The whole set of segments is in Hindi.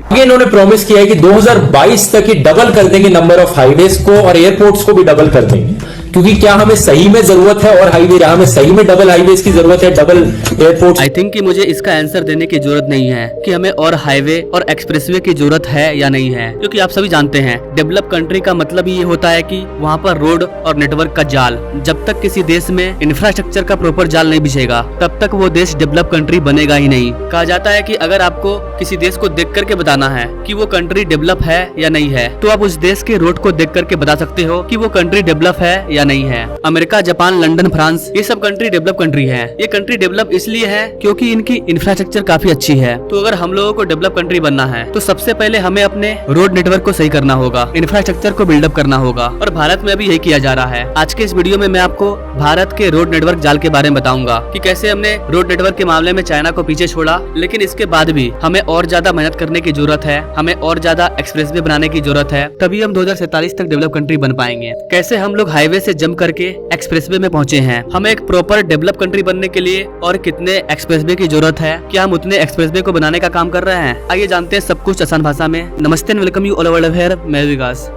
आगे इन्होंने प्रॉमिस किया है कि 2022 तक ये डबल कर देंगे नंबर ऑफ हाईवेज को और एयरपोर्ट्स को भी डबल कर देंगे। क्योंकि क्या हमें सही में जरूरत है और हाईवे, हमें सही में डबल हाईवेज की जरूरत है, डबल एयरपोर्ट? आई थिंक कि मुझे इसका आंसर देने की जरूरत नहीं है कि हमें और हाईवे और एक्सप्रेसवे की जरूरत है या नहीं है, क्योंकि आप सभी जानते हैं डेवलप कंट्री का मतलब ये होता है कि वहाँ पर रोड और नेटवर्क का जाल, जब तक किसी देश में इंफ्रास्ट्रक्चर का प्रॉपर जाल नहीं बिछेगा तब तक वो देश डेवलप कंट्री बनेगा ही नहीं। कहा जाता है कि अगर आपको किसी देश को देख करके बताना है कि वो कंट्री डेवलप है या नहीं है, तो आप उस देश के रोड को देख करके बता सकते हो कि वो कंट्री डेवलप है या नहीं है। अमेरिका, जापान, लंदन, फ्रांस, ये सब कंट्री डेवलप कंट्री है। ये कंट्री डेवलप इसलिए है क्योंकि इनकी इंफ्रास्ट्रक्चर काफी अच्छी है। तो अगर हम लोगों को डेवलप कंट्री बनना है तो सबसे पहले हमें अपने रोड नेटवर्क को सही करना होगा, इंफ्रास्ट्रक्चर को बिल्डअप करना होगा, और भारत में अभी यही किया जा रहा है। आज के इस वीडियो में मैं आपको भारत के रोड नेटवर्क जाल के बारे में बताऊंगा कि कैसे हमने रोड नेटवर्क के मामले में चाइना को पीछे छोड़ा, लेकिन इसके बाद भी हमें और ज्यादा मेहनत करने की जरूरत है, हमें और ज्यादा एक्सप्रेसवे बनाने की जरूरत है, तभी हम 2047 तक डेवलप कंट्री बन पाएंगे। कैसे हम लोग हाईवे से जंप करके एक्सप्रेसवे में पहुंचे हैं, हमें एक प्रॉपर डेवलप कंट्री बनने के लिए और कितने एक्सप्रेसवे की जरूरत है, क्या हम उतने एक्सप्रेसवे को बनाने का काम कर रहे हैं? आइए जानते हैं सब कुछ आसान भाषा में। नमस्ते and welcome you all over the world, मैं विकास।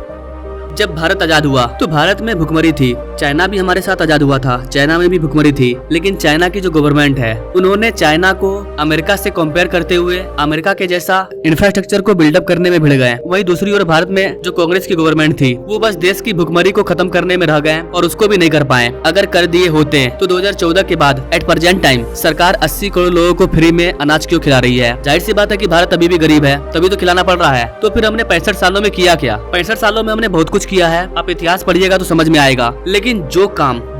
जब भारत आजाद हुआ तो भारत में भुखमरी थी। चाइना भी हमारे साथ आजाद हुआ था, चाइना में भी भुखमरी थी, लेकिन चाइना की जो गवर्नमेंट है उन्होंने चाइना को अमेरिका से कंपेयर करते हुए अमेरिका के जैसा इंफ्रास्ट्रक्चर को बिल्डअप करने में भिड़ गए। वहीं दूसरी ओर भारत में जो कांग्रेस की गवर्नमेंट थी वो बस देश की भुखमरी को खत्म करने में रह गए और उसको भी नहीं कर पाए। अगर कर दिए होते तो 2014 के बाद एट प्रेजेंट टाइम सरकार 80 करोड़ लोगों को फ्री में अनाज क्यों खिला रही है? जाहिर सी बात है कि भारत अभी भी गरीब है, तभी तो खिलाना पड़ रहा है। तो फिर हमने 65 सालों में किया क्या? 65 सालों में हमने बहुत कुछ किया है, आप इतिहास पढ़िएगा तो समझ में आएगा। लेकिन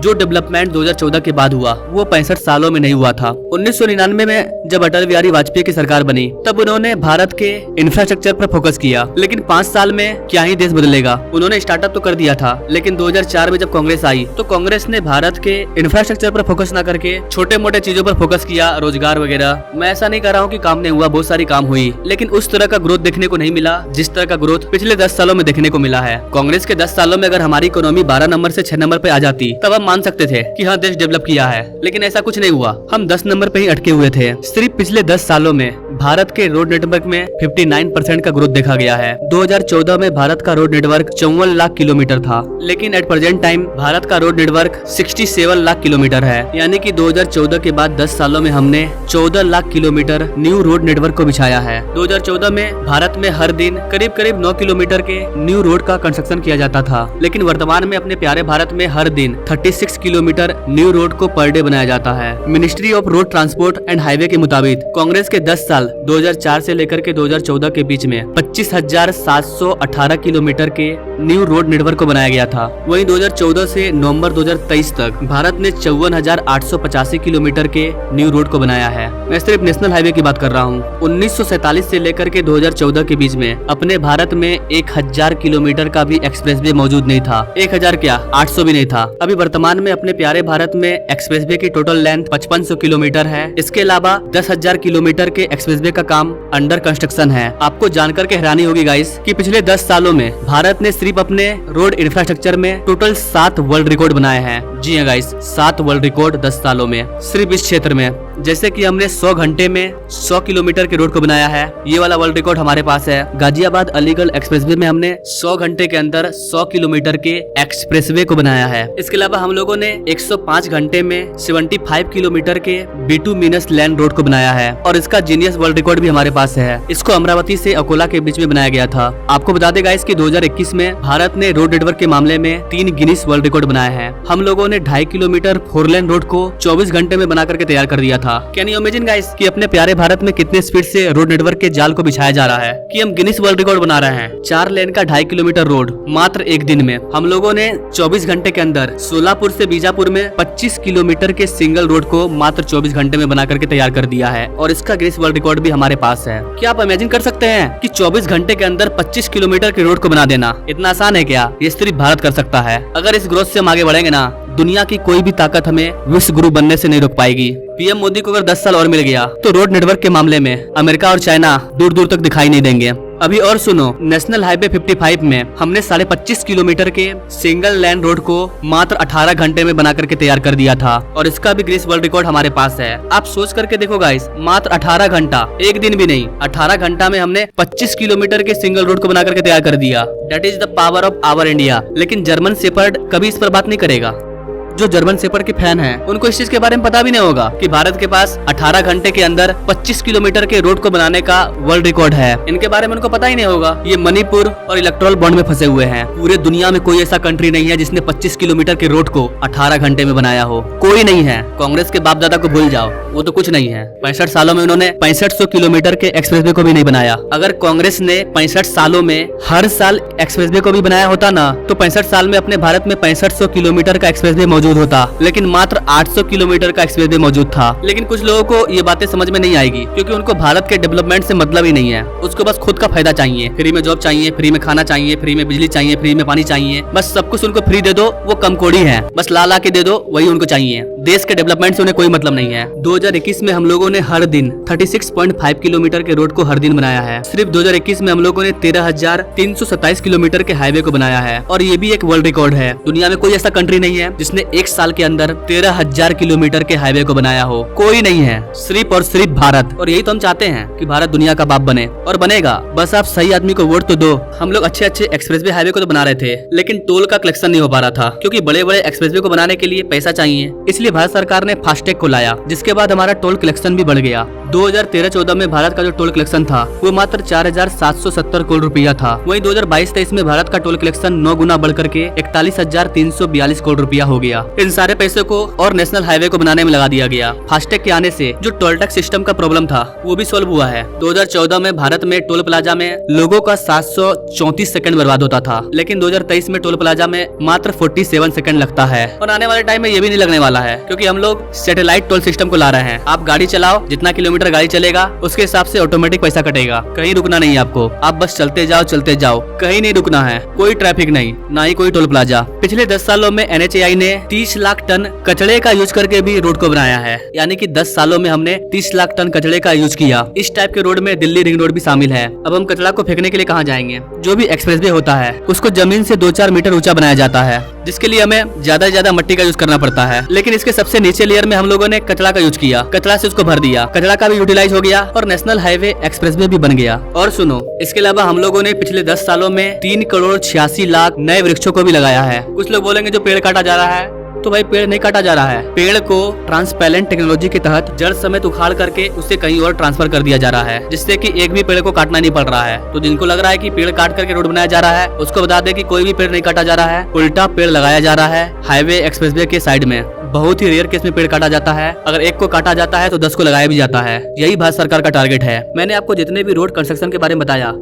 जो डेवलपमेंट 2014 के बाद हुआ वो 65 सालों में नहीं हुआ था। 1999 में जब अटल बिहारी वाजपेयी की सरकार बनी तब उन्होंने भारत के इंफ्रास्ट्रक्चर पर फोकस किया, लेकिन 5 साल में क्या ही देश बदलेगा। उन्होंने स्टार्टअप तो कर दिया था, लेकिन 2004 में जब कांग्रेस आई तो कांग्रेस ने भारत के इंफ्रास्ट्रक्चर पर फोकस न करके छोटे मोटे चीजों पर फोकस किया, रोजगार वगैरह। मैं ऐसा नहीं कर रहा हूँ कि काम नहीं हुआ, बहुत सारी काम हुई, लेकिन उस तरह का ग्रोथ देखने को नहीं मिला जिस तरह का ग्रोथ पिछले 10 सालों में देखने को मिला है। कांग्रेस के 10 सालों में अगर हमारी इकोनॉमी 12 नंबर से 6 नंबर पे आ जाती तब हम मान सकते थे कि हाँ देश डेवलप किया है, लेकिन ऐसा कुछ नहीं हुआ। हम 10 नंबर पे ही अटके हुए थे। सिर्फ पिछले 10 सालों में भारत के रोड नेटवर्क में 59% का ग्रोथ देखा गया है। 2014 में भारत का रोड नेटवर्क 54 लाख किलोमीटर था, लेकिन एट प्रेजेंट टाइम भारत का रोड नेटवर्क 67 लाख किलोमीटर है। यानी कि 2014 के बाद 10 सालों में हमने 14 lakh kilometre new road network को बिछाया है। 2014 में भारत में हर दिन करीब करीब 9 किलोमीटर के न्यू रोड का कंस्ट्रक्शन किया जाता था, लेकिन वर्तमान में अपने प्यारे भारत में हर दिन 36 किलोमीटर न्यू रोड को पर डे बनाया जाता है। Ministry of road transport and highway के मुताबिक कांग्रेस के 10 साल 2004 से लेकर के 2014 के बीच में 25,718 किलोमीटर के न्यू रोड नेटवर्क को बनाया गया था। वहीं 2014 से नवंबर 2023 तक भारत ने 54,885 किलोमीटर के न्यू रोड को बनाया है। मैं सिर्फ नेशनल हाईवे की बात कर रहा हूँ। 1947 से लेकर के 2014 के बीच में अपने भारत में 1000 किलोमीटर का भी एक्सप्रेसवे मौजूद नहीं था। 1000 क्या, 800 भी नहीं था। अभी वर्तमान में अपने प्यारे भारत में एक्सप्रेसवे की टोटल लेंथ 5500 किलोमीटर है। इसके अलावा 10,000 किलोमीटर के एक्सप्रेसवे का काम अंडर कंस्ट्रक्शन है। आपको जानकर के हैरानी होगी गाइस कि पिछले 10 सालों में भारत ने सिर्फ अपने रोड इंफ्रास्ट्रक्चर में टोटल 7 वर्ल्ड रिकॉर्ड बनाए हैं। जी हाँ गाइस, 7 वर्ल्ड रिकॉर्ड 10 सालों में सिर्फ इस क्षेत्र में। जैसे कि हमने 100 घंटे में 100 किलोमीटर के रोड को बनाया है, ये वाला वर्ल्ड रिकॉर्ड हमारे पास है। गाजियाबाद अलीगढ़ एक्सप्रेसवे में हमने 100 घंटे के अंदर 100 किलोमीटर के एक्सप्रेसवे को बनाया है। इसके अलावा हम लोगों ने 105 घंटे में 75 किलोमीटर के बिटुमिनस लैंड रोड को बनाया है, और इसका जीनियस वर्ल्ड रिकॉर्ड भी हमारे पास है। इसको अमरावती से अकोला के बीच में बनाया गया था। आपको बता देगा इसकी 2021 में भारत ने रोड नेटवर्क के मामले में 3 गिनीज वर्ल्ड रिकॉर्ड बनाए हैं। हम लोगों ने 2.5 किलोमीटर 4 लेन रोड को 24 घंटे में बना करके तैयार कर दिया था। कैन यू इमेजिन गाइस कि अपने प्यारे भारत में कितने स्पीड से रोड नेटवर्क के जाल को बिछाया जा रहा है कि हम गिनीज वर्ल्ड रिकॉर्ड बना रहे हैं। 4 लेन का 2.5 किलोमीटर रोड मात्र एक दिन में। हम लोगों ने 24 घंटे के अंदर सोलापुर से बीजापुर में 25 किलोमीटर के सिंगल रोड को मात्र 24 घंटे में बना करके तैयार कर दिया है, और इसका गिनीज वर्ल्ड रिकॉर्ड भी हमारे पास है। क्या आप इमेजिन कर सकते हैं कि 24 घंटे के अंदर 25 किलोमीटर के रोड को बना देना इतना आसान है क्या? ये सिर्फ भारत कर सकता है। अगर इस ग्रोथ से हम आगे बढ़ेंगे ना, दुनिया की कोई भी ताकत हमें विश्व गुरु बनने से नहीं रोक पाएगी। पीएम मोदी को अगर 10 साल और मिल गया तो रोड नेटवर्क के मामले में अमेरिका और चाइना दूर दूर तक दिखाई नहीं देंगे। अभी और सुनो, नेशनल हाईवे 55 में हमने 25.5 किलोमीटर के सिंगल लेन रोड को मात्र 18 घंटे में बना करके तैयार कर दिया था और इसका भी गिनीज वर्ल्ड रिकॉर्ड हमारे पास है। आप सोच करके देखो गाइस, मात्र 18 घंटा, एक दिन भी नहीं, 18 घंटा में हमने 25 किलोमीटर के सिंगल रोड को बना करके तैयार कर दिया। That is the power of our India. लेकिन जर्मन शेपर्ड कभी इस पर बात नहीं करेगा। जो जर्मन शेपर्ड के फैन हैं, उनको इस चीज के बारे में पता भी नहीं होगा कि भारत के पास 18 घंटे के अंदर 25 किलोमीटर के रोड को बनाने का वर्ल्ड रिकॉर्ड है। इनके बारे में उनको पता ही नहीं होगा। ये मणिपुर और इलेक्ट्रल बॉन्ड में फंसे हुए हैं। पूरे दुनिया में कोई ऐसा कंट्री नहीं है जिसने 25 किलोमीटर के रोड को 18 घंटे में बनाया हो, कोई नहीं है। कांग्रेस के बाप दादा को भूल जाओ, वो तो कुछ नहीं है। 65 सालों में उन्होंने 6500 किलोमीटर के एक्सप्रेसवे को भी नहीं बनाया। अगर कांग्रेस ने 65 सालों में हर साल एक्सप्रेसवे को भी बनाया होता ना, तो 65 साल में अपने भारत में 6500 किलोमीटर का एक्सप्रेसवे मौजूद होता, लेकिन मात्र 800 किलोमीटर का एक्सप्रेसवे मौजूद था। लेकिन कुछ लोगों को ये बातें समझ में नहीं आएगी, क्योंकि उनको भारत के डेवलपमेंट से मतलब ही नहीं है। उसको बस खुद का फायदा चाहिए, फ्री में जॉब चाहिए, फ्री में खाना चाहिए, फ्री में बिजली चाहिए, फ्री में पानी चाहिए, बस सब कुछ उनको फ्री दे दो, वो कमकोड़ी है। बस ला के दे दो, वही उनको चाहिए। देश के डेवलपमेंट से उन्हें कोई मतलब नहीं है। 2021 में हम लोगों ने हर दिन 36.5 किलोमीटर के रोड को हर दिन बनाया है। सिर्फ 2021 में हम लोगों ने 13,327 किलोमीटर के हाईवे को बनाया है, और ये भी एक वर्ल्ड रिकॉर्ड है। दुनिया में कोई ऐसा कंट्री नहीं है जिसने एक साल के अंदर 13,000 किलोमीटर के हाईवे को बनाया हो, कोई नहीं है। सिर्फ और सिर्फ भारत। और यही तो हम चाहते हैं कि भारत दुनिया का बाप बने, और बनेगा। बस आप सही आदमी को वोट तो दो। हम लोग अच्छे अच्छे एक्सप्रेसवे हाईवे को तो बना रहे थे, लेकिन टोल का कलेक्शन नहीं हो पा रहा था, क्योंकि बड़े बड़े एक्सप्रेसवे को बनाने के लिए पैसा चाहिए। इसलिए भारत सरकार ने फास्टैग को लाया, जिसके बाद हमारा टोल कलेक्शन भी बढ़ गया। 2013-14 में भारत का जो टोल कलेक्शन था वो मात्र 4,770 करोड़ रुपया था। वहीं 2022-23 में भारत का टोल कलेक्शन 9 गुना बढ़ करके 41,342 करोड़ रुपया हो गया। इन सारे पैसे को और नेशनल हाईवे को बनाने में लगा दिया गया। फास्टैग के आने से जो टोल टैक्स सिस्टम का प्रॉब्लम था वो भी सॉल्व हुआ है। 2014 में भारत में टोल प्लाजा में लोगों का 734 सेकंड बर्बाद होता था, लेकिन 2023 में टोल प्लाजा में मात्र 47 सेकंड लगता है। और आने वाले टाइम में ये भी नहीं लगने वाला है, क्योंकि हम लोग सैटेलाइट टोल सिस्टम को ला रहे हैं। आप गाड़ी चलाओ, जितना किलोमीटर गाड़ी चलेगा उसके हिसाब से ऑटोमेटिक पैसा कटेगा। कहीं रुकना नहीं है आपको, आप बस चलते जाओ, कहीं नहीं रुकना है। कोई ट्रैफिक नहीं, ना ही कोई टोल प्लाजा। पिछले 10 सालों में NHAI ने 30 लाख टन कचड़े का यूज करके भी रोड को बनाया है। यानी कि 10 सालों में हमने 30 लाख टन कचड़े का यूज किया। इस टाइप के रोड में दिल्ली रिंग रोड भी शामिल है। अब हम कचड़ा को फेंकने के लिए कहाँ जाएंगे? जो भी एक्सप्रेसवे होता है उसको जमीन से 2-4 मीटर ऊंचा बनाया जाता है, जिसके लिए हमें ज्यादा से ज्यादा मिट्टी का यूज करना पड़ता है। लेकिन इसके सबसे नीचे लेयर में हम लोगों ने कचड़ा का यूज किया, कचड़ा से उसको भर दिया, कचड़ा का भी यूटिलाइज हो गया और नेशनल हाईवे एक्सप्रेसवे भी बन गया। और सुनो, इसके अलावा हम लोगों ने पिछले 10 सालों में 3,86,00,000 नए वृक्षों को भी लगाया है। कुछ लोग बोलेंगे जो पेड़ काटा जा रहा है, तो भाई पेड़ नहीं काटा जा रहा है। पेड़ को ट्रांसपेरेंट टेक्नोलॉजी के तहत जड़ समेत उखाड़ करके उसे कहीं और ट्रांसफर कर दिया जा रहा है, जिससे कि एक भी पेड़ को काटना नहीं पड़ रहा है। तो जिनको लग रहा है कि पेड़ काट करके रोड बनाया जा रहा है, उसको बता दे कि कोई भी पेड़ नहीं काटा जा रहा है, उल्टा पेड़ लगाया जा रहा है हाईवे एक्सप्रेसवे के साइड में। बहुत ही रेयर केस में पेड़ काटा जाता है। अगर एक को काटा जाता है तो 10 को लगाया भी जाता है। यही भारत सरकार का टारगेट है। मैंने आपको जितने भी रोड कंस्ट्रक्शन के बारे में बताया,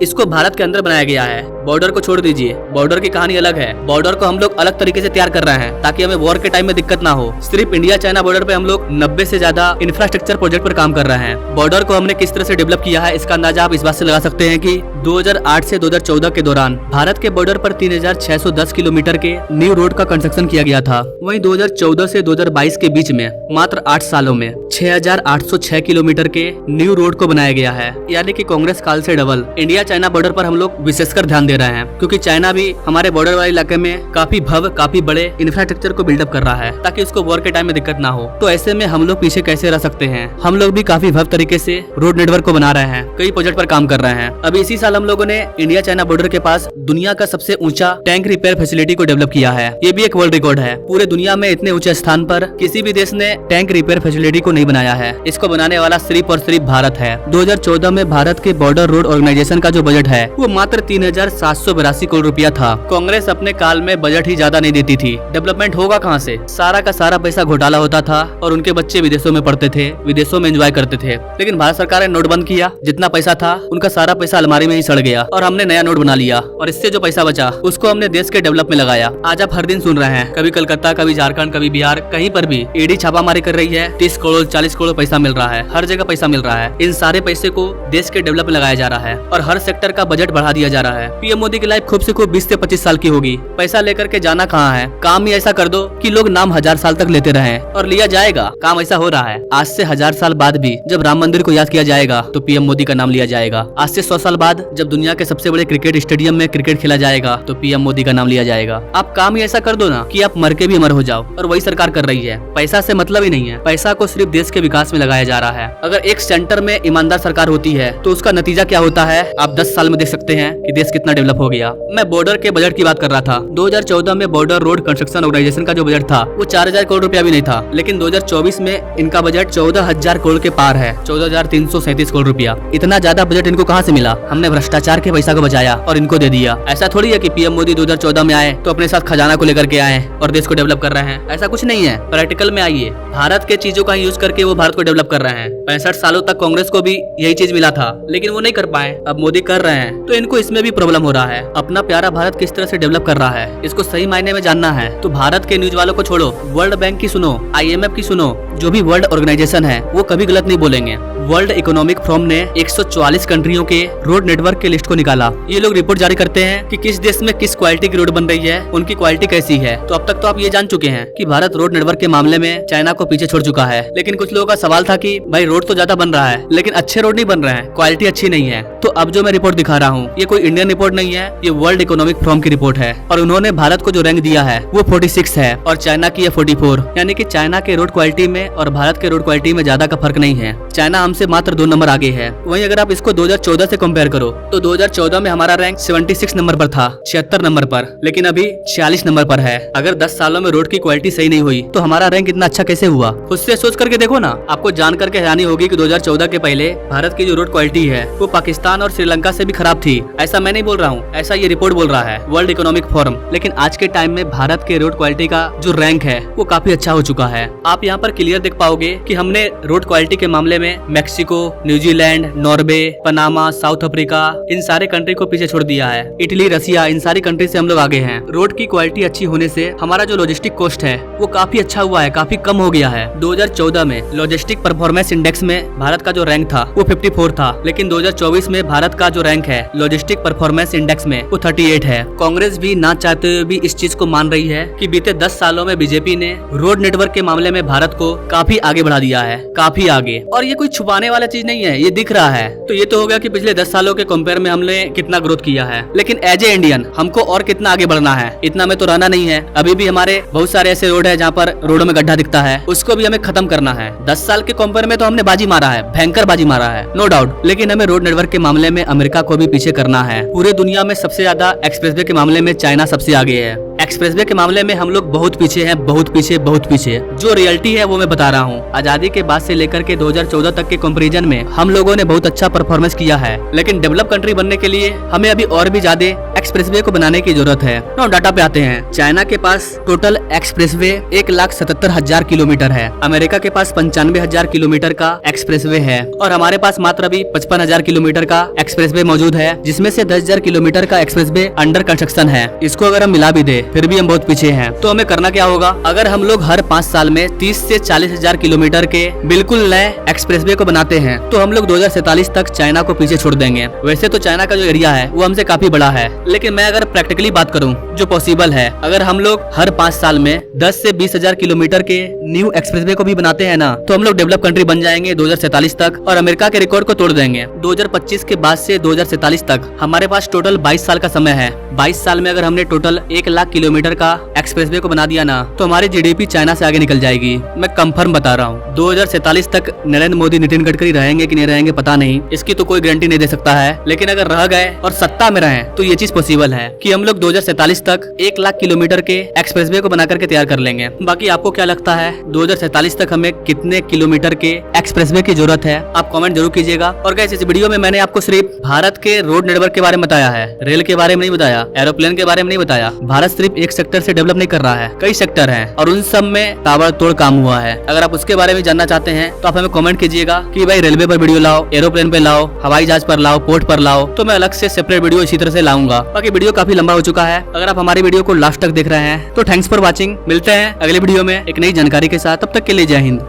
इसको भारत के अंदर बनाया गया है। बॉर्डर को छोड़ दीजिए, बॉर्डर की कहानी अलग है। बॉर्डर को हम लोग अलग तरीके से तैयार कर रहे हैं ताकि हमें वॉर के टाइम में दिक्कत ना हो। सिर्फ इंडिया चाइना बॉर्डर पे हम लोग 90 से ज्यादा इंफ्रास्ट्रक्चर प्रोजेक्ट पर काम कर रहे हैं। बॉर्डर को हमने किस तरह से डेवलप किया है, इसका अंदाजा आप इस बात से लगा सकते हैं कि 2008 से 2014 के दौरान भारत के बॉर्डर पर 3,610 किलोमीटर के न्यू रोड का कंस्ट्रक्शन किया गया था। वहीं 2014 से 2022 के बीच में मात्र 8 सालों में 6,806 किलोमीटर के न्यू रोड को बनाया गया है, यानी कि कांग्रेस काल से डबल। इंडिया चाइना बॉर्डर पर हम लोग विशेषकर ध्यान दे रहे हैं, क्योंकि चाइना भी हमारे बॉर्डर वाले इलाके में काफी काफी बड़े इंफ्रास्ट्रक्चर को बिल्डअप कर रहा है ताकि उसको वॉर के टाइम में दिक्कत ना हो। तो ऐसे में हम लोग पीछे कैसे रह सकते हैं? हम लोग भी काफी भव्य तरीके से रोड नेटवर्क को बना रहे हैं, कई प्रोजेक्ट पर काम कर रहे हैं। अभी इसी साल हम लोगों ने इंडिया चाइना बॉर्डर के पास दुनिया का सबसे ऊंचा टैंक रिपेयर फैसिलिटी को डेवलप किया है। ये भी एक वर्ल्ड रिकॉर्ड है। पूरे दुनिया में इतने ऊंचे स्थान पर किसी भी देश ने टैंक रिपेयर फैसिलिटी को नहीं बनाया है। इसको बनाने वाला सिर्फ और सिर्फ भारत है। 2014 में भारत के बॉर्डर रोड ऑर्गेनाइजेशन का जो बजट है वो मात्र 3,782 करोड़ रुपया था। कांग्रेस अपने काल में बजट ही ज्यादा नहीं देती थी। डेवलपमेंट होगा कहाँ से? सारा का सारा पैसा घोटाला होता था और उनके बच्चे विदेशों में पढ़ते थे, विदेशों में एंजॉय करते थे। लेकिन भारत सरकार ने नोट बंद किया, जितना पैसा था उनका सारा पैसा अलमारी में ही सड़ गया और हमने नया नोट बना लिया और इससे जो पैसा बचा उसको हमने देश के डेवलप में लगाया। आज आप हर दिन सुन रहे हैं, कभी कलकत्ता, कभी झारखंड, कभी बिहार, कहीं पर भी ईडी छापामारी कर रही है। 30 करोड़ 40 करोड़ पैसा मिल रहा है, हर जगह पैसा मिल रहा है। इन सारे पैसे को देश के डेवलप में लगाया जा रहा है और हर सेक्टर का बजट बढ़ा दिया जा रहा है। पीएम पीएम मोदी की लाइफ खूब से खूब 20 से 25 साल की होगी। पैसा लेकर के जाना कहाँ है, काम ही ऐसा कर दो कि लोग नाम 1000 साल तक लेते रहें और लिया जाएगा। काम ऐसा हो रहा है, आज से 1000 साल बाद भी जब राम मंदिर को याद किया जाएगा तो पीएम मोदी का नाम लिया जाएगा। आज से 100 साल बाद जब दुनिया के सबसे बड़े क्रिकेट स्टेडियम में क्रिकेट खेला जाएगा तो पीएम मोदी का नाम लिया जाएगा। आप काम ही ऐसा कर दो ना कि आप मर के भी अमर हो जाओ, और वही सरकार कर रही है। पैसा से मतलब ही नहीं है, पैसा को सिर्फ देश के विकास में लगाया जा रहा है। अगर एक सेंटर में ईमानदार सरकार होती है तो उसका नतीजा क्या होता है आप 10 साल में देख सकते हैं कि देश कितना डेवलप हो गया। मैं बॉर्डर के बजट की बात कर रहा था। 2014 में बॉर्डर रोड कंस्ट्रक्शन ऑर्गेनाइजेशन का जो बजट था वो 4000 करोड़ रुपया भी नहीं था, लेकिन 2024 में इनका बजट 14000 करोड़ के पार है, 14337 करोड़ रुपया। इतना ज्यादा बजट इनको कहाँ से मिला? हमने भ्रष्टाचार के पैसा को बचाया और इनको दे दिया। ऐसा थोड़ी है कि पीएम मोदी 2014 में आए तो अपने साथ खजाना को लेकर के आए और देश को डेवलप कर रहे हैं, ऐसा कुछ नहीं है। प्रैक्टिकल में आइए, भारत के चीजों का यूज करके वो भारत को डेवलप कर रहे हैं। 65 सालों तक कांग्रेस को भी यही चीज मिला था, लेकिन वो नहीं कर पाए। अब मोदी कर रहे हैं तो इनको इसमें भी प्रॉब्लम हो रहा है। अपना प्यारा भारत किस तरह से डेवलप कर रहा है इसको सही मायने में जानना है तो भारत के न्यूज वालों को छोड़ो, वर्ल्ड बैंक की सुनो, IMF की सुनो। जो भी वर्ल्ड ऑर्गेनाइजेशन है वो कभी गलत नहीं बोलेंगे। वर्ल्ड इकोनॉमिक फोरम ने 144 कंट्रियों के रोड नेटवर्क के लिस्ट को निकाला। ये लोग रिपोर्ट जारी करते हैं कि किस देश में किस क्वालिटी की रोड बन रही है, उनकी क्वालिटी कैसी है। तो अब तक तो आप ये जान चुके हैं कि भारत रोड नेटवर्क के मामले में चाइना को पीछे छोड़ चुका है। लेकिन कुछ लोगों का सवाल था कि भाई रोड तो ज्यादा बन रहा है लेकिन अच्छे रोड नहीं बन रहे हैं, क्वालिटी अच्छी नहीं है। तो अब जो मैं रिपोर्ट दिखा रहा हूँ ये कोई इंडियन रिपोर्ट नहीं है, ये वर्ल्ड इकोनॉमिक फोरम की रिपोर्ट है और उन्होंने भारत को जो रैंक दिया है वो 46 है और चाइना की है 44। यानी कि चाइना के रोड क्वालिटी में और भारत के रोड क्वालिटी में ज्यादा का फर्क नहीं है। चाइना हमसे मात्र 2 नंबर आगे है। वहीं अगर आप इसको 2014 से कंपेयर करो तो 2014 में हमारा रैंक 76 नंबर पर था, 76 नंबर पर, लेकिन अभी 46 नंबर पर है। अगर 10 सालों में रोड की क्वालिटी सही नहीं हुई तो हमारा रैंक इतना अच्छा कैसे हुआ? खुद से सोच करके देखो ना, आपको जान करके हैरानी होगी कि 2014 के पहले भारत की जो रोड क्वालिटी है वो पाकिस्तान और श्रीलंका से भी खराब थी। ऐसा मैं नहीं बोल रहा हूँ, ऐसा ये रिपोर्ट बोल रहा है वर्ल्ड इकोनॉमिक फोरम। लेकिन आज के टाइम में भारत के रोड क्वालिटी का जो रैंक है वो काफी अच्छा हो चुका है। आप यहाँ पर क्लियर देख पाओगे कि हमने रोड क्वालिटी के मामले में Mexico, New Zealand, Norway, Panama, South Africa, इन सारे कंट्री को पीछे छोड़ दिया है। इटली, रसिया, इन सारी कंट्री से हम लोग आगे हैं। रोड की क्वालिटी अच्छी होने से हमारा जो लॉजिस्टिक कॉस्ट है वो काफी अच्छा हुआ है, काफी कम हो गया है। 2014 में लॉजिस्टिक परफॉर्मेंस इंडेक्स में भारत का जो रैंक था वो 54 था, लेकिन 2024 में भारत का जो रैंक है लॉजिस्टिक परफॉर्मेंस इंडेक्स में वो 38 है। कांग्रेस भी ना चाहते हुए भी इस चीज को मान रही है कि बीते 10 सालों में बीजेपी ने रोड नेटवर्क के मामले में भारत को काफी आगे बढ़ा दिया है, काफी आगे। और ये कोई छुपाने वाला चीज नहीं है, ये दिख रहा है। तो ये तो हो गया कि पिछले 10 सालों के कंपेयर में हमने कितना ग्रोथ किया है, लेकिन एज ए इंडियन हमको और कितना आगे बढ़ना है, इतना में तो रहना नहीं है। अभी भी हमारे बहुत सारे ऐसे रोड है जहाँ पर रोडों में गड्ढा दिखता है, उसको भी हमें खत्म करना है। 10 साल के कंपेयर में तो हमने बाजी मारा है, भयंकर बाजी मारा है, नो डाउट, लेकिन हमें रोड नेटवर्क के मामले में अमेरिका को भी पीछे करना है। पूरे दुनिया में सबसे ज्यादा एक्सप्रेसवे के मामले में चाइना सबसे आगे है। एक्सप्रेसवे के मामले में हम लोग बहुत पीछे हैं, बहुत पीछे, बहुत पीछे। जो रियलिटी है वो मैं बता रहा हूँ। आजादी के बाद से लेकर के 2014 तक के कंपैरिजन में हम लोगों ने बहुत अच्छा परफॉर्मेंस किया है, लेकिन डेवलप कंट्री बनने के लिए हमें अभी और भी ज्यादा एक्सप्रेसवे को बनाने की जरूरत है। तो डाटा पे आते हैं। चाइना के पास टोटल एक्सप्रेसवे 1,77,000 किलोमीटर है, अमेरिका के पास 95,000 किलोमीटर का एक्सप्रेसवे है और हमारे पास मात्र अभी 55,000 किलोमीटर का एक्सप्रेसवे मौजूद है, जिसमें से 10,000 किलोमीटर का एक्सप्रेसवे अंडर कंस्ट्रक्शन है। इसको अगर हम मिला भी दे फिर भी हम बहुत पीछे हैं। तो हमें करना क्या होगा? अगर हम लोग हर 5 साल में 30 से 40,000 किलोमीटर के बिल्कुल नए एक्सप्रेसवे को बनाते हैं तो हम लोग 2047 तक चाइना को पीछे छोड़ देंगे। वैसे तो चाइना का जो एरिया है वो हमसे काफी बड़ा है, लेकिन मैं अगर प्रैक्टिकली बात करूं जो पॉसिबल है, अगर हम लोग हर 5 साल में 10 से 20,000 किलोमीटर के न्यू एक्सप्रेसवे को भी बनाते हैं ना तो हम लोग डेवलप कंट्री बन जाएंगे 2047 तक और अमेरिका के रिकॉर्ड को तोड़ देंगे। 2025 के बाद से 2047 तक हमारे पास टोटल 22 साल का समय है। 22 साल में अगर हमने टोटल 1 लाख किलोमीटर का एक्सप्रेसवे को बना दिया ना तो हमारी जीडीपी चाइना से आगे निकल जाएगी। मैं कंफर्म बता रहा हूँ। 2047 तक नरेंद्र मोदी, नितिन गडकरी रहेंगे कि नहीं रहेंगे पता नहीं, इसकी तो कोई गारंटी नहीं दे सकता है, लेकिन अगर रह गए और सत्ता में रहे तो ये चीज पॉसिबल है कि हम लोग 2047 तक 1 लाख किलोमीटर के एक्सप्रेसवे को बना करके तैयार कर लेंगे। बाकी आपको क्या लगता है 2047 तक हमें कितने किलोमीटर के एक्सप्रेसवे की जरूरत है? आप कमेंट जरूर कीजिएगा। और गाइस इस वीडियो में मैंने आपको सिर्फ भारत के रोड नेटवर्क के बारे में बताया है, रेल के बारे में नहीं बताया, एरोप्लेन के बारे में नहीं बताया। भारत सिर्फ एक सेक्टर से डेवलप नहीं कर रहा है, कई सेक्टर हैं और उन सब में ताबड़तोड़ काम हुआ है। अगर आप उसके बारे में जानना चाहते हैं तो आप हमें कमेंट कीजिएगा कि भाई रेलवे पर वीडियो लाओ, एरोप्लेन पे लाओ, हवाई जहाज पर लाओ, पोर्ट पर लाओ, तो मैं अलग से सेपरेट वीडियो इसी तरह से लाऊंगा। बाकी वीडियो काफी लंबा हो चुका है। अगर आप हमारी वीडियो को लास्ट तक देख रहे हैं तो थैंक्स फॉर वॉचिंग। मिलते हैं अगले वीडियो में एक नई जानकारी के साथ, तब तक के लिए जय हिंद।